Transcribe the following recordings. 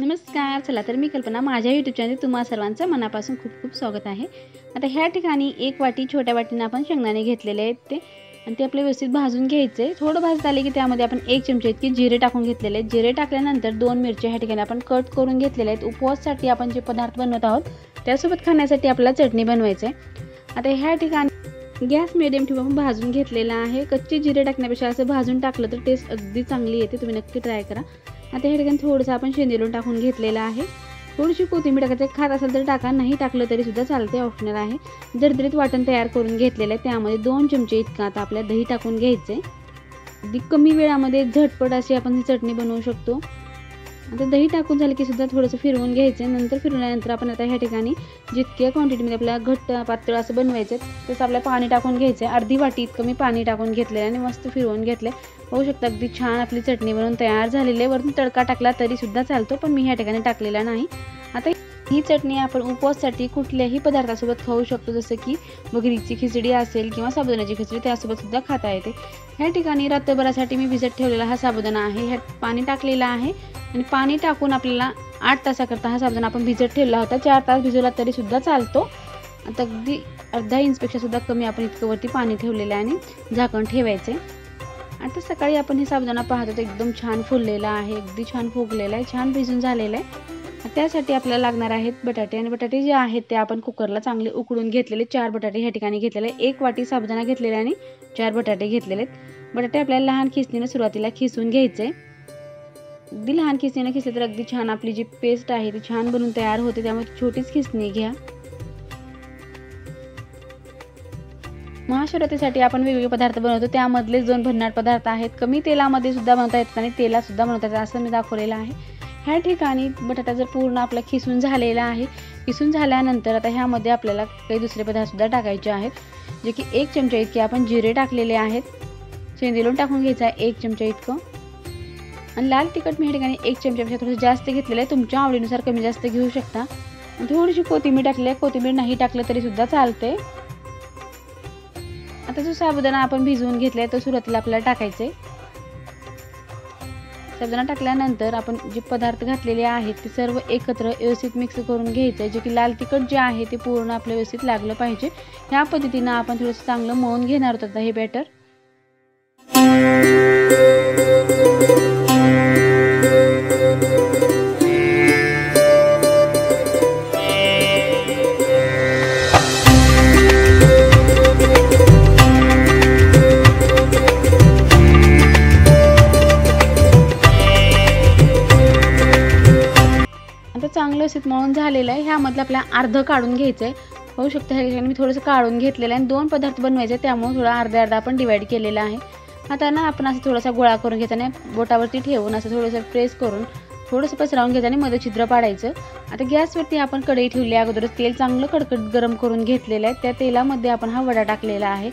नमस्कार. चला तर मी कल्पना माझ्या यूट्यूब चॅनल तुम्हा सर्वांचं मनापासून खूप खूप स्वागत आहे. आता ह्या ठिकाणी एक वाटी छोट्या वाटीने आपण शेंगदाणे घेतलेले आहेत ते आपले व्यवस्थित भाजून घ्यायचे. थोडं भाजत आले की त्यामध्ये आपण 1 चमचा इतके जिरे टाकून घेतलेले आहेत. जिरे टाकल्यानंतर 2 मिरच्या ह्या ठिकाणी आपण कट करून घेतलेले आहेत. उपवाससाठी आपण जे पदार्थ बनवत आहोत त्यासोबत खाण्यासाठी आपल्याला चटणी बनवायची आहे. आता ह्या ठिकाणी गॅस मिडियम ठेवून आपण भाजून घेतलेला आहे. कच्चे जिरे टाकण्यापेक्षा असं भाजून टाकलं तर टेस्ट अगदी चांगली येते. तुम्ही नक्की ट्राय करा. आता ह्या ठिकाणी थोडंसं आपण शेंदे टाकून घेतलेलं आहे. थोडीशी कोथिंबीर टाकायचं, खात असेल तर टाका, नाही टाकलं तरी सुद्धा चालते, ऑप्शनल आहे. दरदरीत वाटण तयार करून घेतलेलं आहे. त्यामध्ये 2 चमचे इतका आता आपल्याला दही टाकून घ्यायचे. अगदी कमी वेळामध्ये झटपट अशी आपण ही चटणी बनवू शकतो. आता दही टाकून झालं की सुद्धा थोडंसं फिरवून घ्यायचं. नंतर फिरवल्यानंतर आपण आता ह्या ठिकाणी जितक्या क्वांटिटीमध्ये आपल्याला घट्ट पातळ असं बनवायचं तसं आपल्याला पाणी टाकून घ्यायचं. अर्धी वाटी इतकं मी पाणी टाकून घेतलेलं आणि मस्त फिरवून घेतलं. होऊ शकतं अगदी छान आपली चटणी बनवून तयार झालेली आहे. वरून तडका टाकला तरी सुद्धा चालतो, पण मी ह्या ठिकाणी टाकलेला नाही. आता ही चटणी आपण उपवासासाठी कुठल्याही पदार्थासोबत खाऊ शकतो, जसं की बकरीची खिचडी असेल किंवा साबुदाण्याची खिचडी, त्यासोबत सुद्धा खाता येते. ह्या ठिकाणी रात्रभरासाठी मी भिजत ठेवलेला हा साबुदाणा आहे. ह्यात पाणी टाकलेलं आहे आणि पाणी टाकून आपल्याला 8 तासाकरता हा साबुदाणा आपण भिजत ठेवला होता. 4 तास भिजवला तरी सुद्धा चालतो. आता अगदी अर्धा इंचपेक्षा सुद्धा कमी आपण इतकं वरती पाणी ठेवलेलं आहे आणि झाकण ठेवायचे. आता सकाळी आपण हे साबुदाणा पाहतो तर एकदम छान फुललेला आहे, अगदी छान फुगलेला आहे, छान भिजून झालेला आहे. त्यासाठी आपल्याला लागणार आहेत बटाटे, आणि बटाटे जे आहेत ते आपण कुकरला चांगले उकडून घेतलेले. 4 बटाटे ह्या ठिकाणी घेतलेले, 1 वाटी साबुदाणा घेतलेला आणि 4 बटाटे घेतलेले. बटाटे आपल्याला लहान खिसणीने सुरुवातीला खिसून घ्यायचे. अगदी लहान खिसणीने खिसले तर अगदी छान आपली जी पेस्ट आहे ती छान बनून तयार होते. त्यामुळे छोटीच खिसणी घ्या. महाशिवरात्रीसाठी आपण वेगवेगळे पदार्थ बनवतो, त्यामधले 2 भन्नाट पदार्थ आहेत. कमी तेलामध्ये सुद्धा बनवता येतात आणि तेलात सुद्धा बनवता येतात, असं मी दाखवलेलं आहे. ह्या ठिकाणी बटाटा जर पूर्ण आपला खिसून झालेला आहे. खिसून झाल्यानंतर आता ह्यामध्ये आपल्याला काही दुसरे पदार्थ सुद्धा टाकायचे आहेत, जे की 1 चमचा इतके आपण जिरे टाकलेले आहेत. शेंदे टाकून घ्यायचा आहे 1 चमचा इतकं. आणि लाल तिखट मी ह्या ठिकाणी 1 चमच्यापेक्षा थोडं जास्त घेतलेलं आहे. तुमच्या आवडीनुसार कमी जास्त घेऊ शकता. थोडीशी कोथिंबीर टाकली आहे. कोथिंबीर नाही टाकलं तरी सुद्धा चालते. आता जो साबुदाणा आपण भिजवून घेतलाय तो सुरुवातीला आपल्याला टाकायचे. साबुदाणा टाकल्यानंतर आपण जे पदार्थ घातलेले आहेत ते सर्व एकत्र व्यवस्थित मिक्स करून घ्यायचं, जे की लाल तिखट जे आहे ते पूर्ण आपलं व्यवस्थित लागलं पाहिजे. ह्या पद्धतीनं आपण थोडंसं चांगलं मळून घेणार आहोत हे बॅटर. चांगलं असे मळून झालेलं आहे. ह्यामधलं आपल्याला अर्ध काढून घ्यायचं आहे. होऊ शकतं ह्या ठिकाणी मी थोडंसं काढून घेतलेलं आहे आणि 2 पदार्थ बनवायचे, त्यामुळे थोडा अर्धा आपण डिवाइड केलेला आहे. आता ना आपण असं थोडासा गोळा करून घ्यायचा आणि बोटावरती ठेवून असं थोडंसं प्रेस करून थोडंसं पसरवून घ्यायचं आणि मध्ये छिद्र पाडायचं. आता गॅसवरती आपण कढई ठेवली, अगोदरच तेल चांगलं कडकड गरम करून घेतलेलं आहे. त्या तेलामध्ये आपण हा वडा टाकलेला आहे.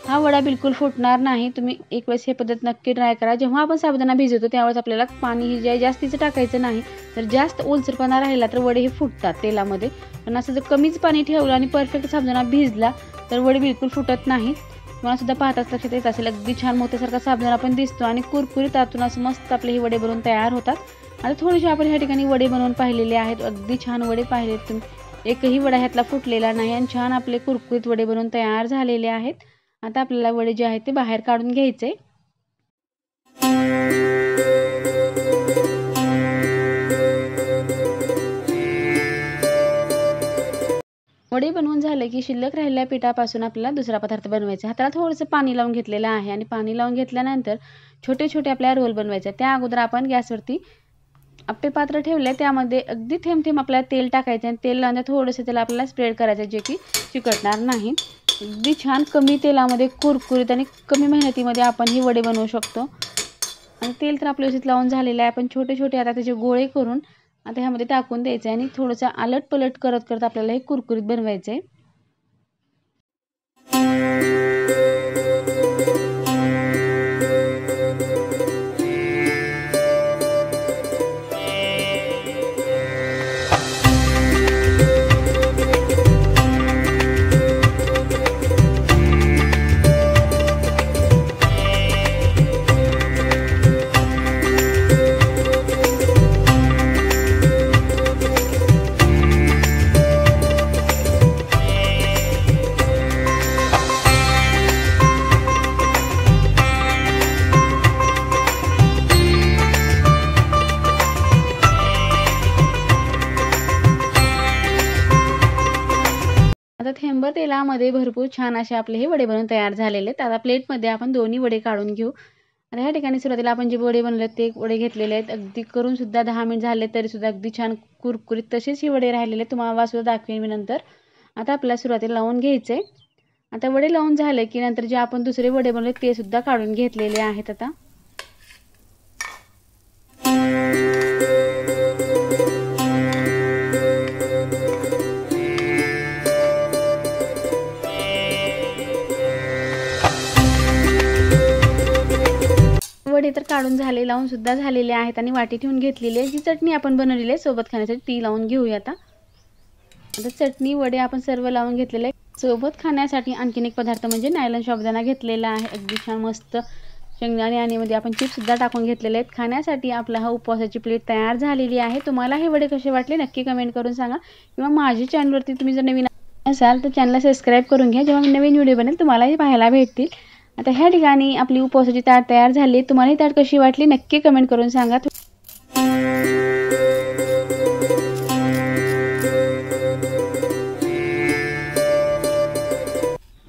हा वडा बिलकुल फुटणार नाही. तुम्ही एक वेळेस हे पद्धत नक्की ट्राय करा. जेव्हा आपण साबुदाणा भिजवतो त्यावेळेस आपल्याला पाणी हे जे जास्तीचं टाकायचं नाही, तर जास्त ओलसरपणा राहिला तर वडे हे फुटतात तेलामध्ये. पण असं जर कमीच पाणी ठेवलं आणि परफेक्ट साबुदाणा भिजला तर वडे बिलकुल फुटत नाहीत. मला सुद्धा पाहताच लक्षात येत असेल, अगदी छान मोत्यासारखा साबुदाणा पण दिसतो आणि कुरकुरीत आतून असं मस्त आपले हे वडे बनवून तयार होतात. आता थोडेसे आपण ह्या ठिकाणी वडे बनवून पाहिलेले आहेत. अगदी छान वडे पाहिलेत तुम्ही, एकही वडा ह्यातला फुटलेला नाही आणि छान आपले कुरकुरीत वडे बनवून तयार झालेले आहेत. आता आपल्याला वडे जे आहेत ते बाहेर काढून घ्यायचे. वडे बनवून झाले की शिल्लक राहिलेल्या पिठापासून आपल्याला दुसरा पदार्थ बनवायचा. हाताला थोडंसं पाणी लावून घेतलेलं आहे आणि पाणी लावून घेतल्यानंतर छोटे छोटे आपल्याला रोल बनवायचे. त्या अगोदर आपण गॅसवरती आप्पे पात्र ठेवले, त्यामध्ये अगदी थेंब थेंब आपल्याला तेल टाकायचं आणि तेल लावून थोडंसं त्याला आपल्याला स्प्रेड करायचं, जे की चिकटणार नाही. अगदी छान कमी तेलामध्ये कुरकुरीत आणि कमी मेहनतीमध्ये आपण ही वडे बनवू शकतो. आणि तेल तर आपलं व्यवस्थित लावून झालेलं आहे. आपण छोटे छोटे आता त्याचे गोळे करून आता ह्यामध्ये टाकून द्यायचे आणि थोडंसं आलट पलट करत करत आपल्याला हे कुरकुरीत बनवायचे. नंबर तेलामध्ये भरपूर छान असे आपले हे वडे बनवून तयार झालेले आहेत। आता प्लेटमध्ये आपण दोन्ही वडे काढून घेऊ। आता ह्या ठिकाणी सुरुवातीला आपण जे वडे बनवले ते वडे घेतलेले आहेत। अगदी करून सुद्धा 10 मिनिट झाले तरी सुद्धा अगदी छान कुरकुरीत तसेच ही वडे राहिलेले तुम्हाला सुद्धा दाखवेन मी नंतर। आता आपल्याला सुरुवातीला लावून घ्यायचे। आता वडे लावून झाले की नंतर जे आपण दुसरे वडे बनवले ते सुद्धा काढून घेतलेले आहेत। आता वडे तर काढून झाले, लावून सुद्धा झालेले आहेत आणि वाटी ठेवून घेतलेली आहे। जी चटणी आपण बनवलेली आहे सोबत खाण्यासाठी ती लावून घेऊया। आता चटणी वडे आपण सर्व लावून घेतलेले आहे। सोबत खाण्यासाठी आणखीन एक पदार्थ म्हणजे नायलॉन साबुदाणा घेतलेला आहे। अगदी छान मस्त शेंगदाणे आणि मध्ये आपण चिप्स सुद्धा टाकून घेतलेले आहेत। खाण्यासाठी आपला हा उपवासाची प्लेट तयार झालेली आहे। तुम्हाला हे वडे कसे वाटले नक्की कमेंट करून सांगा, किंवा माझ्या चॅनलवरती तुम्ही जर नवीन असाल तर चॅनलला सबस्क्राईब करून घ्या, जेव्हा मी नवीन व्हिडिओ बनेल तुम्हालाही पाहायला भेटतील। आता ह्या ठिकाणी आपली उपवासाची ताट तयार झाली। तुम्हाला ही ताट कशी वाटली नक्की कमेंट करून सांगा।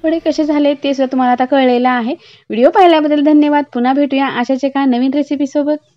वडे कसे झाले ते सुद्धा तुम्हाला आता कळलेलं आहे। व्हिडिओ पाहिल्याबद्दल धन्यवाद। पुन्हा भेटूया अशाच एका नवीन रेसिपी सोबत।